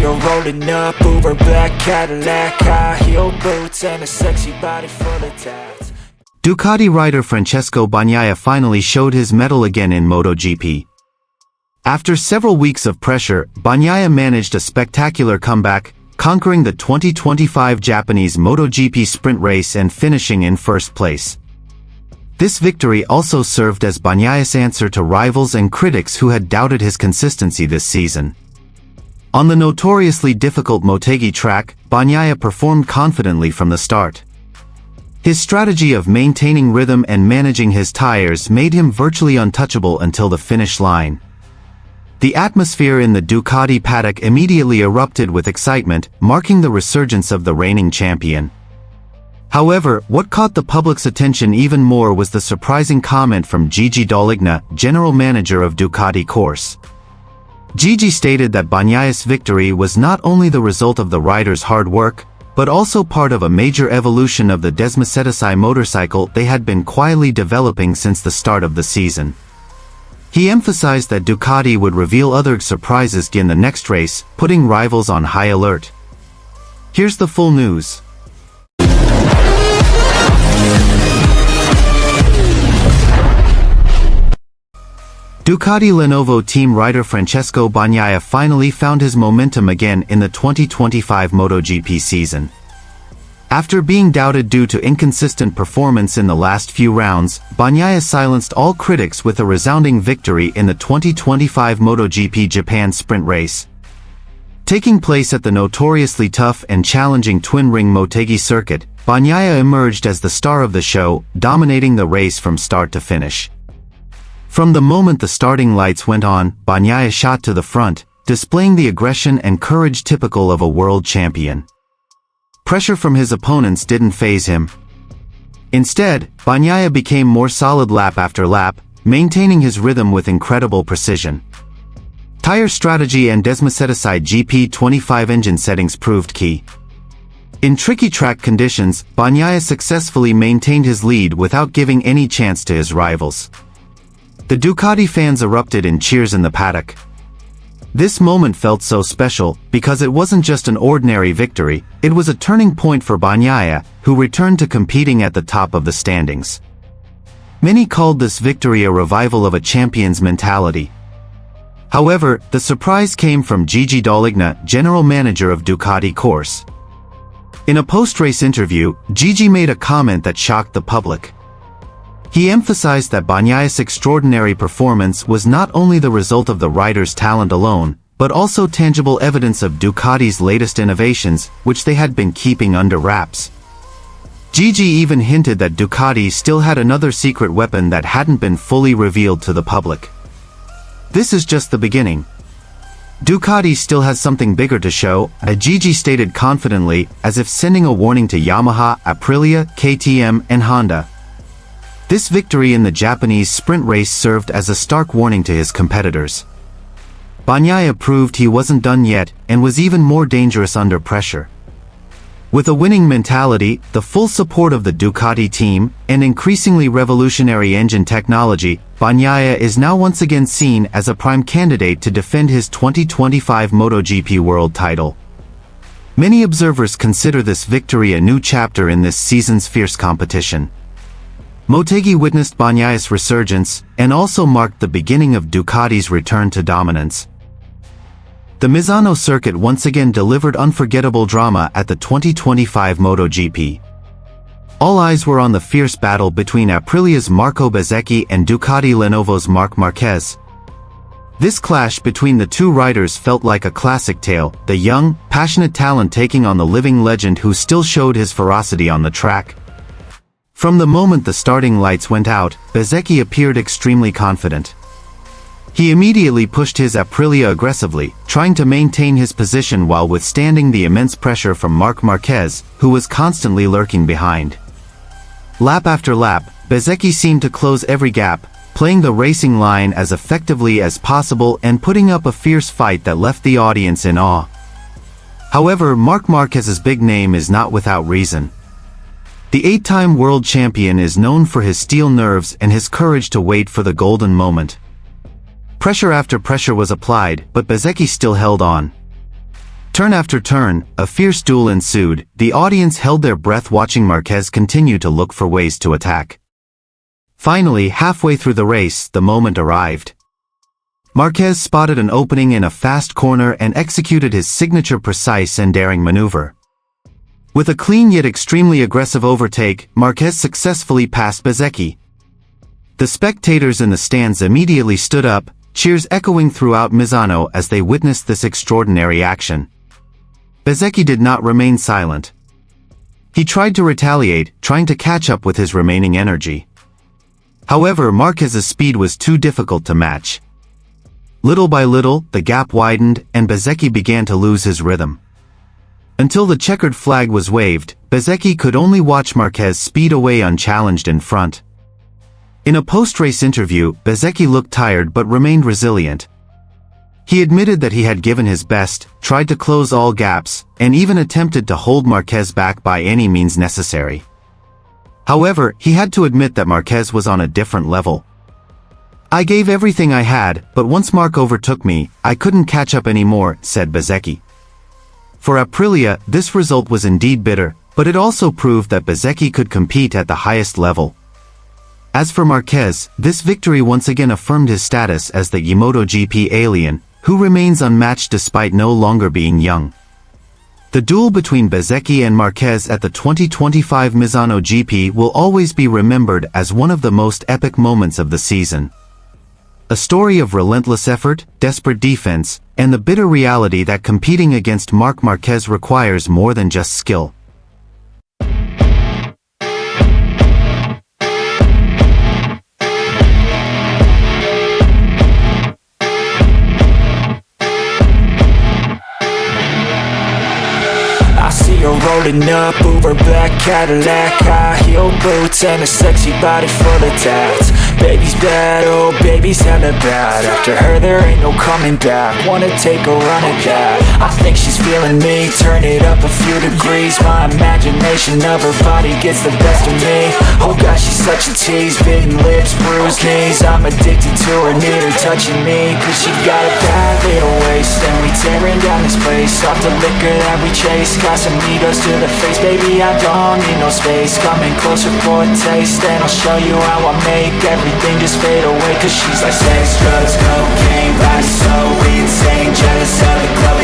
you're rolling up, Uber black Cadillac, high heel boots, and a sexy body full of tats. Ducati rider Francesco Bagnaia finally showed his mettle again in MotoGP. After several weeks of pressure, Bagnaia managed a spectacular comeback, conquering the 2025 Japanese MotoGP sprint race and finishing in first place. This victory also served as Bagnaia's answer to rivals and critics who had doubted his consistency this season. On the notoriously difficult Motegi track, Bagnaia performed confidently from the start. His strategy of maintaining rhythm and managing his tires made him virtually untouchable until the finish line. The atmosphere in the Ducati paddock immediately erupted with excitement, marking the resurgence of the reigning champion. However, what caught the public's attention even more was the surprising comment from Gigi, general manager of Ducati course. Gigi stated that Bagnaia's victory was not only the result of the rider's hard work, but also part of a major evolution of the Motegi motorcycle they had been quietly developing since the start of the season. He emphasized that Ducati would reveal other surprises in the next race, putting rivals on high alert. Here's the full news. Ducati Lenovo team rider Francesco Bagnaia finally found his momentum again in the 2025 MotoGP season. After being doubted due to inconsistent performance in the last few rounds, Bagnaia silenced all critics with a resounding victory in the 2025 MotoGP Japan sprint race. Taking place at the notoriously tough and challenging twin-ring Motegi circuit, Bagnaia emerged as the star of the show, dominating the race from start to finish. From the moment the starting lights went on, Bagnaia shot to the front, displaying the aggression and courage typical of a world champion. Pressure from his opponents didn't faze him. Instead, Bagnaia became more solid lap after lap, maintaining his rhythm with incredible precision. Tire strategy and Motegi GP25 engine settings proved key. In tricky track conditions, Bagnaia successfully maintained his lead without giving any chance to his rivals. The Ducati fans erupted in cheers in the paddock. This moment felt so special, because it wasn't just an ordinary victory, it was a turning point for Bagnaia, who returned to competing at the top of the standings. Many called this victory a revival of a champion's mentality. However, the surprise came from Gigi, general manager of Ducati course. In a post-race interview, Gigi made a comment that shocked the public. He emphasized that Bagnaia's extraordinary performance was not only the result of the rider's talent alone, but also tangible evidence of Ducati's latest innovations, which they had been keeping under wraps. Gigi even hinted that Ducati still had another secret weapon that hadn't been fully revealed to the public. This is just the beginning. Ducati still has something bigger to show, Gigi stated confidently, as if sending a warning to Yamaha, Aprilia, KTM, and Honda. This victory in the Japanese sprint race served as a stark warning to his competitors. Bagnaia proved he wasn't done yet, and was even more dangerous under pressure. With a winning mentality, the full support of the Ducati team, and increasingly revolutionary engine technology, Bagnaia is now once again seen as a prime candidate to defend his 2025 MotoGP world title. Many observers consider this victory a new chapter in this season's fierce competition. Motegi witnessed Bagnaia's resurgence, and also marked the beginning of Ducati's return to dominance. The Misano circuit once again delivered unforgettable drama at the 2025 MotoGP. All eyes were on the fierce battle between Aprilia's Marco Bezzecchi and Ducati Lenovo's Marc Marquez. This clash between the two riders felt like a classic tale, the young, passionate talent taking on the living legend who still showed his ferocity on the track. From the moment the starting lights went out, Bezzecchi appeared extremely confident. He immediately pushed his Aprilia aggressively, trying to maintain his position while withstanding the immense pressure from Marc Marquez, who was constantly lurking behind. Lap after lap, Bezzecchi seemed to close every gap, playing the racing line as effectively as possible and putting up a fierce fight that left the audience in awe. However, Marc Marquez's big name is not without reason. The 8-time world champion is known for his steel nerves and his courage to wait for the golden moment. Pressure after pressure was applied, but Bezzecchi still held on. Turn after turn, a fierce duel ensued. The audience held their breath watching Marquez continue to look for ways to attack. Finally, halfway through the race, the moment arrived. Marquez spotted an opening in a fast corner and executed his signature precise and daring maneuver. With a clean yet extremely aggressive overtake, Marquez successfully passed Bezzecchi. The spectators in the stands immediately stood up, cheers echoing throughout Misano as they witnessed this extraordinary action. Bezzecchi did not remain silent. He tried to retaliate, trying to catch up with his remaining energy. However, Marquez's speed was too difficult to match. Little by little, the gap widened, and Bezzecchi began to lose his rhythm. Until the checkered flag was waved, Bezzecchi could only watch Marquez speed away unchallenged in front. In a post-race interview, Bezzecchi looked tired but remained resilient. He admitted that he had given his best, tried to close all gaps, and even attempted to hold Marquez back by any means necessary. However, he had to admit that Marquez was on a different level. "I gave everything I had, but once Marc overtook me, I couldn't catch up anymore," said Bezzecchi. For Aprilia, this result was indeed bitter, but it also proved that Bezzecchi could compete at the highest level. As for Marquez, this victory once again affirmed his status as the MotoGP alien, who remains unmatched despite no longer being young. The duel between Bezzecchi and Marquez at the 2025 Misano GP will always be remembered as one of the most epic moments of the season. A story of relentless effort, desperate defense, and the bitter reality that competing against Marc Marquez requires more than just skill. I see her rolling up, Uber black Cadillac, high heel boots and a sexy body full of tats. Baby's bad, oh baby's hella bad. After her there ain't no coming back. Wanna take a run at that. I think she's feeling me, turn it up a few degrees. My imagination of her body gets the best of me. Oh gosh, she's such a tease, bitten lips, bruised knees. I'm addicted to her, need her touching me, cause she got a bad little waist. And we tearing down this place, off the liquor that we chase. Casamigos to the face, baby I don't need no space. Coming closer for a taste, and I'll show you how I make everything just fade away. Cause she's like sex, drugs, cocaine, body so insane. Jealous of the club,